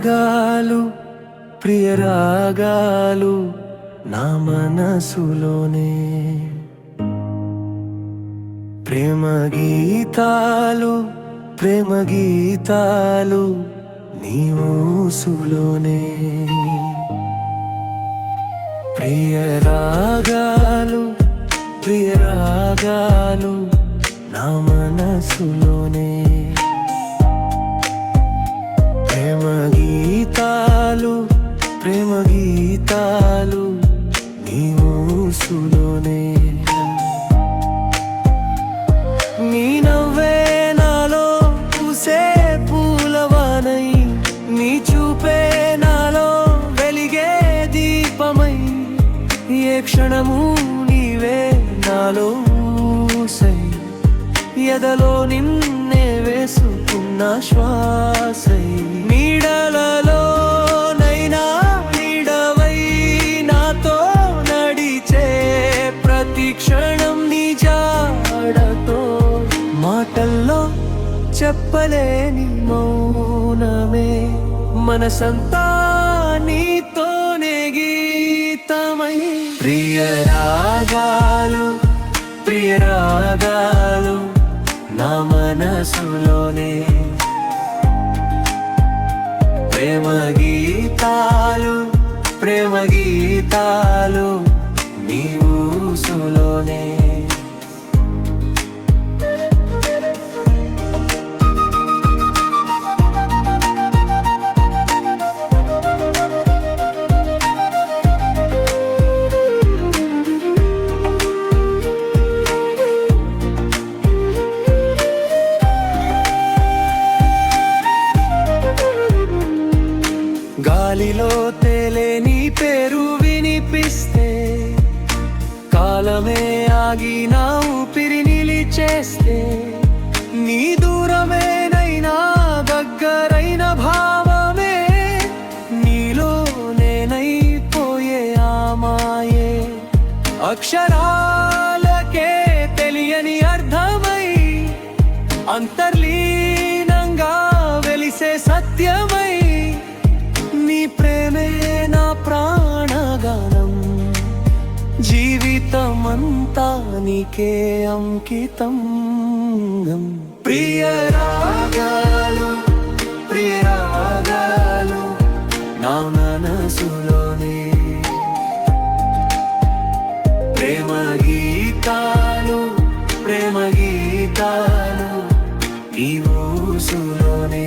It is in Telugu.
రాగాలు ప్రియ రాగాలు నా మనసులోనే ప్రేమ గీతాలు ప్రేమ గీతాలు నీ ఊసులోనే ప్రియ రాగాలు ప్రియ రాగాలు నా మనసులోనే ప్రేమ గీతాలు ప్రేమ గీతాలు నీ ఊసులోనే నీ నవ్వే నాలో పూసే పూలవానై నీ చూపే నాలో వెలిగే దీపమై ఏ క్షణము నీవే నాలో ఊసై ఎదలో నిన్నే వేసుకున్న శ్వాసై నీడలలో నైనా నీడవై నాతో నడిచే ప్రతి క్షణం నీ జాడతో మాటల్లో చెప్పలేని మౌనమే మనసంతా నీతోనే గీతమై ప్రియ రాగాలు ప్రియ రాగాలు నా మనసులోనే ప్రేమ గీతాలు ప్రేమ గీతాలు నీ ఊసులోనే గాలిలో తేలే నీ పేరు వినిపిస్తే కాలమే ఆగి నా ఊపిరి నిలిచేస్తే నీ దూరమేనైనా దగ్గరైన భావమే నీలో నేనైపోయే ఆమాయే అక్షరాలకే తెలియని అర్థమై అంతర్లీనంగా వెలిసే సత్యమై నీ ప్రేమే నా ప్రాణగానం జీవితమంతా నీకే అంకితం ప్రియ రాగాలు ప్రియ రాగాలు నా మనసులోనే ప్రేమ గీతాలు ప్రేమ గీతాలు ఈ ఊసులోనే